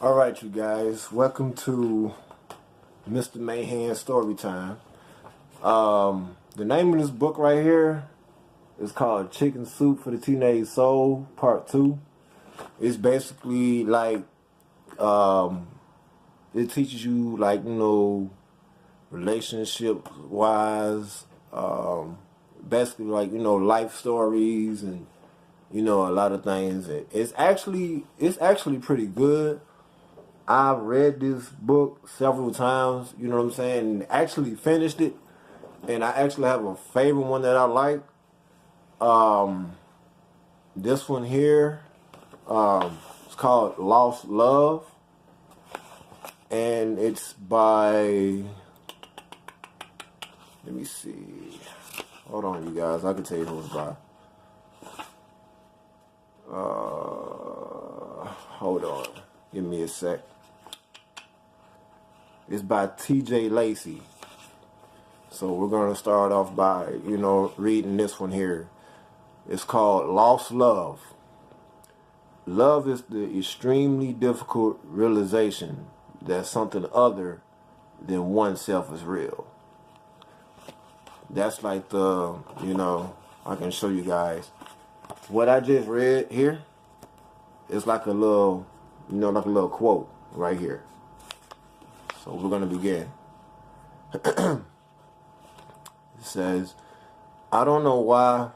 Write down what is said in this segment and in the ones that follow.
Alright, you guys, welcome to Mr. Mahands story time. The name of this book right here is called Chicken Soup for the Teenage Soul, Part 2. It's basically like, it teaches you, like, relationship-wise, basically, like, life stories and, a lot of things. It's actually pretty good. I've read this book several times, you know what I'm saying, and actually finished it. And I actually have a favorite one that I like. This one here, it's called Lost Love. And it's by, let me see. Hold on, you guys. I can tell you who it's by. Hold on. Give me a sec. It's by T.J. Lacey. So we're going to start off by, reading this one here. It's called Lost Love. Love is the extremely difficult realization that something other than oneself is real. That's like the, I can show you guys. What I just read here is like a little, like a little quote right here. So we're going to begin. It says, I don't know why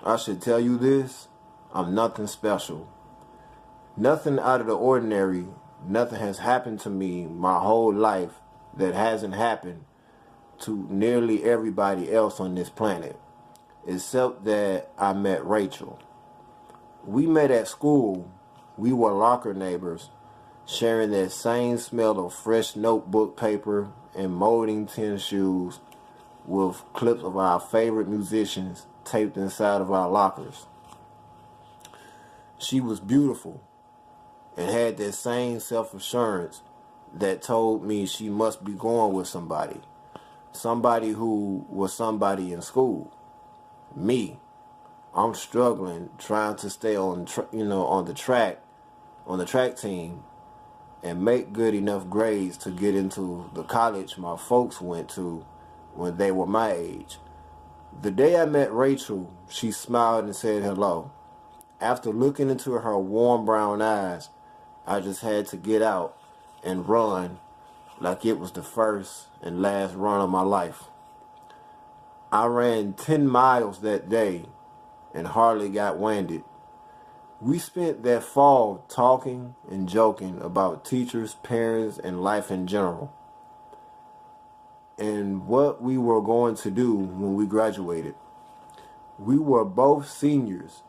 I should tell you this. I'm nothing special. Nothing out of the ordinary. Nothing has happened to me my whole life that hasn't happened to nearly everybody else on this planet, except that I met Rachel. We met at school. We were locker neighbors, sharing that same smell of fresh notebook paper and molding tennis shoes with clips of our favorite musicians taped inside of our lockers. She was beautiful and had that same self-assurance that told me she must be going with somebody. Somebody who was somebody in school. Me. I'm struggling trying to stay on the track team and make good enough grades to get into the college my folks went to when they were my age. The day I met Rachel, she smiled and said hello. After looking into her warm brown eyes, I just had to get out and run like it was the first and last run of my life. I ran 10 miles that day and hardly got winded. We spent that fall talking and joking about teachers, parents, and life in general, and what we were going to do when we graduated. We were both seniors,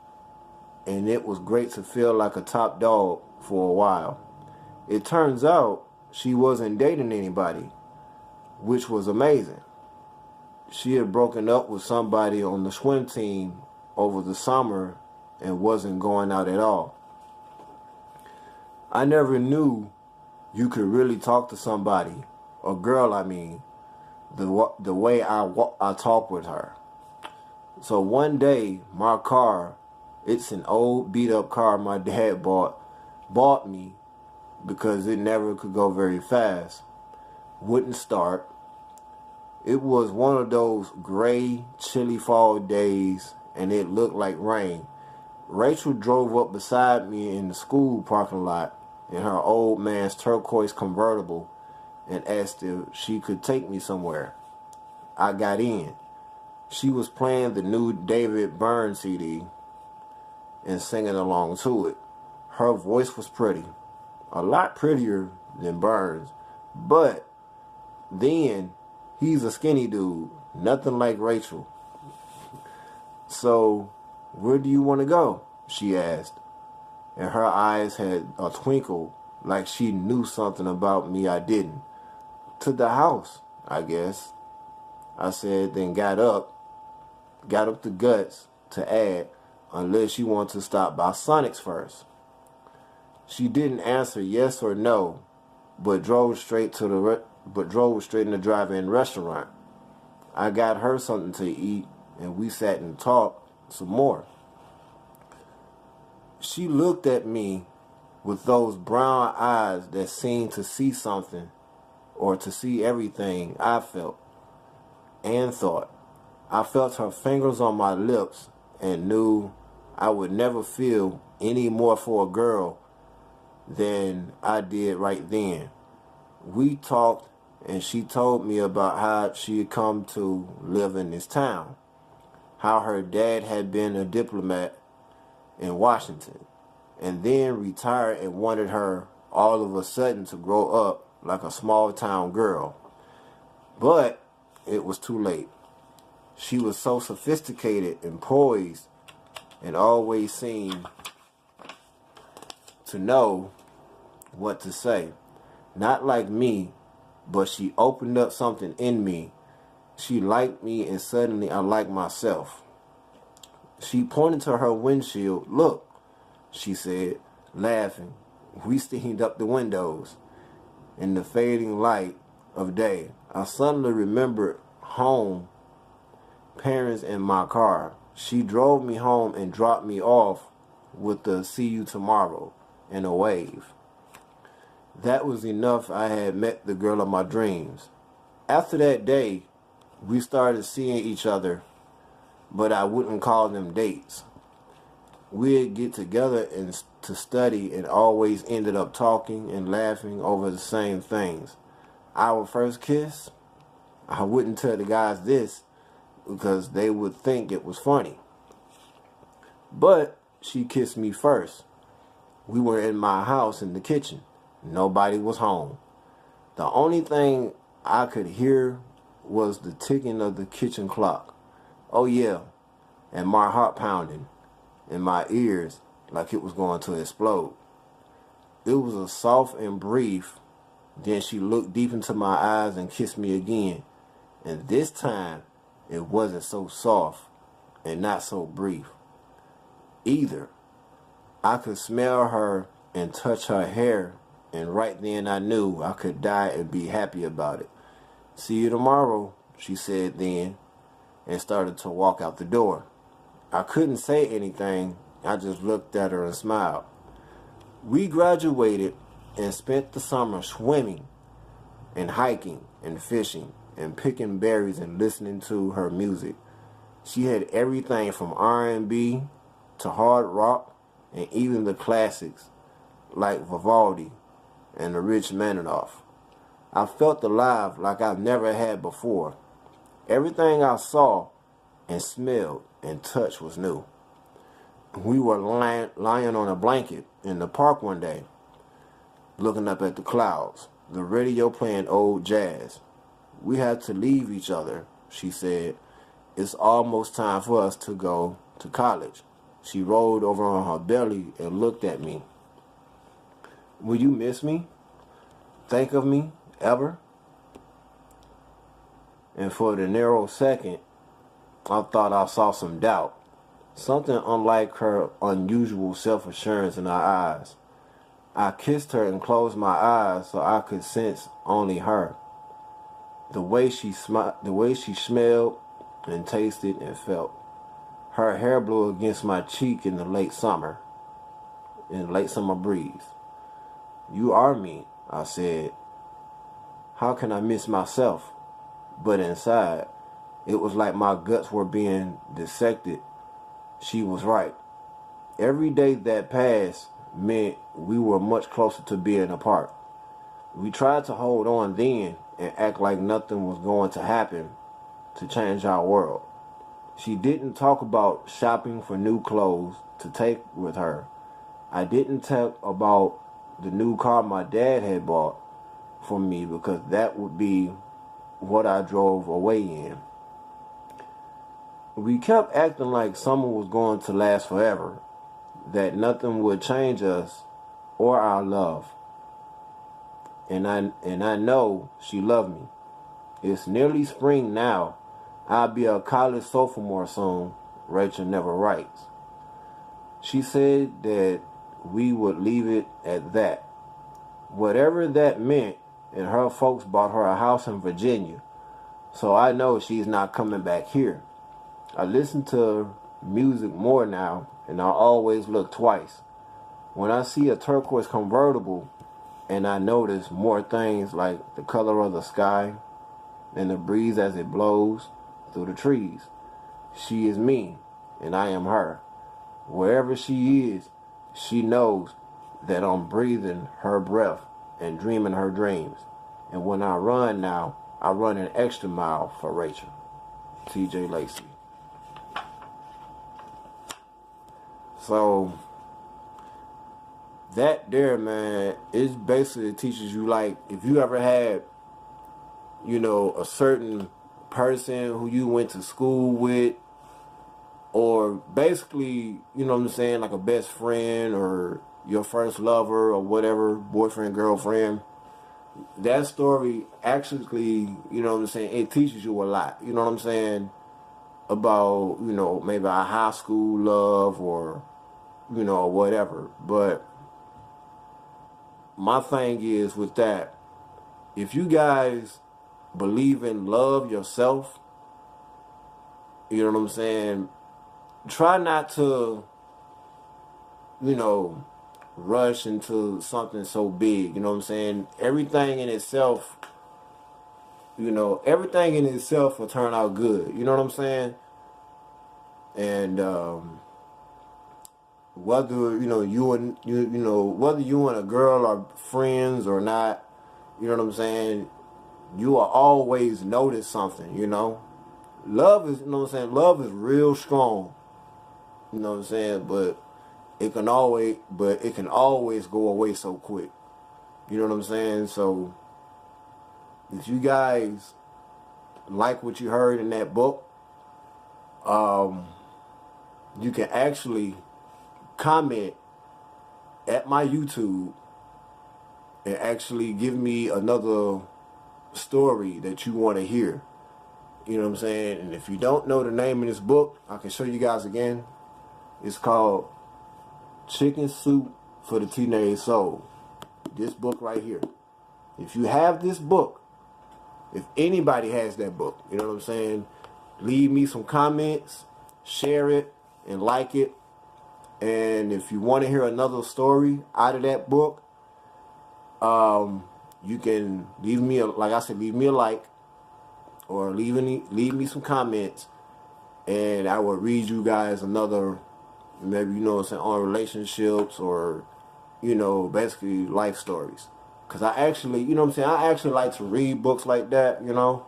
and it was great to feel like a top dog for a while. It turns out she wasn't dating anybody, which was amazing. She had broken up with somebody on the swim team over the summer and wasn't going out at all. I never knew you could really talk to somebody, a girl I mean, the way I talk with her. So one day, my car, it's an old beat up car my dad bought me because it never could go very fast, wouldn't start. It was one of those gray, chilly fall days and it looked like rain. Rachel drove up beside me in the school parking lot in her old man's turquoise convertible and asked if she could take me somewhere. I got in. She was playing the new David Byrne CD and singing along to it. Her voice was pretty, a lot prettier than Byrne's, but then he's a skinny dude, nothing like Rachel. So, where do you want to go? She asked, and her eyes had a twinkle like she knew something about me I didn't. To the house, I guess, I said, then got up the guts to add, unless you want to stop by Sonic's first. She didn't answer yes or no, but drove straight in the drive-in restaurant. I got her something to eat, and we sat and talked some more. She looked at me with those brown eyes that seemed to see something or to see everything I felt and thought. I felt her fingers on my lips and knew I would never feel any more for a girl than I did right then. We talked and she told me about how she had come to live in this town, how her dad had been a diplomat in Washington and then retired and wanted her all of a sudden to grow up like a small town girl. But it was too late. She was so sophisticated and poised and always seemed to know what to say. Not like me, but she opened up something in me. She liked me and suddenly I liked myself. She pointed to her windshield. "Look," she said, laughing. We steamed up the windows. In the fading light of day, I suddenly remembered home, parents, and my car. She drove me home and dropped me off with the "see you tomorrow" and a wave. That was enough. I had met the girl of my dreams. After that day, we started seeing each other, but I wouldn't call them dates. We'd get together and to study and always ended up talking and laughing over the same things. Our first kiss, I wouldn't tell the guys this because they would think it was funny. But she kissed me first. We were in my house in the kitchen. Nobody was home. The only thing I could hear was the ticking of the kitchen clock. Oh yeah, and my heart pounding in my ears like it was going to explode. It was a soft and brief. Then she looked deep into my eyes and kissed me again. And this time, it wasn't so soft and not so brief either. I could smell her and touch her hair, and right then I knew I could die and be happy about it. "See you tomorrow," she said then, and started to walk out the door. I couldn't say anything. I just looked at her and smiled. We graduated and spent the summer swimming and hiking and fishing and picking berries and listening to her music. She had everything from R&B to hard rock and even the classics like Vivaldi and the Rich Maninoff. I felt alive like I've never had before. Everything I saw and smelled and touched was new. We were lying on a blanket in the park one day, looking up at the clouds, the radio playing old jazz. "We have to leave each other," she said. "It's almost time for us to go to college." She rolled over on her belly and looked at me. "Will you miss me? Think of me ever?" And for the narrow second, I thought I saw some doubt. Something unlike her unusual self-assurance in her eyes. I kissed her and closed my eyes so I could sense only her. The way she smelled and tasted and felt. Her hair blew against my cheek in the late summer breeze. "You are me," I said. "How can I miss myself?" But inside, it was like my guts were being dissected. She was right. Every day that passed meant we were much closer to being apart. We tried to hold on then and act like nothing was going to happen to change our world. She didn't talk about shopping for new clothes to take with her. I didn't talk about the new car my dad had bought for me because that would be what I drove away in. We kept acting like summer was going to last forever, that nothing would change us or our love. And I know she loved me. It's nearly spring now. I'll be a college sophomore soon, Rachel never writes. She said that we would leave it at that. Whatever that meant, and her folks bought her a house in Virginia, so I know she's not coming back here. I listen to music more now, and I always look twice when I see a turquoise convertible and I notice more things like the color of the sky and the breeze as it blows through the trees, she is me and I am her. Wherever she is, she knows that I'm breathing her breath and dreaming her dreams. And when I run now, I run an extra mile for Rachel. T.J. Lacey. So that there, man, it basically teaches you, like, if you ever had, you know, a certain person who you went to school with, or basically, you know what I'm saying, like a best friend or your first lover or whatever, boyfriend, girlfriend, that story actually, you know what I'm saying, it teaches you a lot, you know what I'm saying, about, you know, maybe a high school love or, you know, whatever. But my thing is with that, if you guys believe in love yourself, you know what I'm saying, try not to, you know, rush into something so big, you know what I'm saying? Everything in itself, you know, everything in itself will turn out good, you know what I'm saying? And whether, you know, you know, whether you and a girl are friends or not, you know what I'm saying, you will always notice something, you know? Love is, you know what I'm saying, love is real strong, you know what I'm saying, but it can always go away so quick. You know what I'm saying? So if you guys like what you heard in that book, you can actually comment at my YouTube and actually give me another story that you want to hear. You know what I'm saying? And if you don't know the name of this book, I can show you guys again. It's called Chicken Soup for the Teenage Soul. This book right here. If you have this book, if anybody has that book, you know what I'm saying, leave me some comments, share it, and like it. And if you want to hear another story out of that book, you can leave me like I said, leave me a like, or leave me some comments, and I will read you guys another, maybe, you know what I'm saying, on relationships, or, you know, basically life stories. Because I actually, you know what I'm saying, I actually like to read books like that, you know.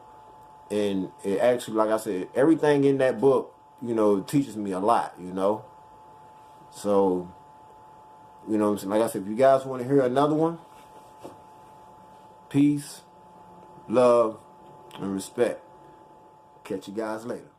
And it actually, like I said, everything in that book, you know, teaches me a lot, you know. So, you know what I'm saying, like I said, if you guys want to hear another one, peace, love, and respect. Catch you guys later.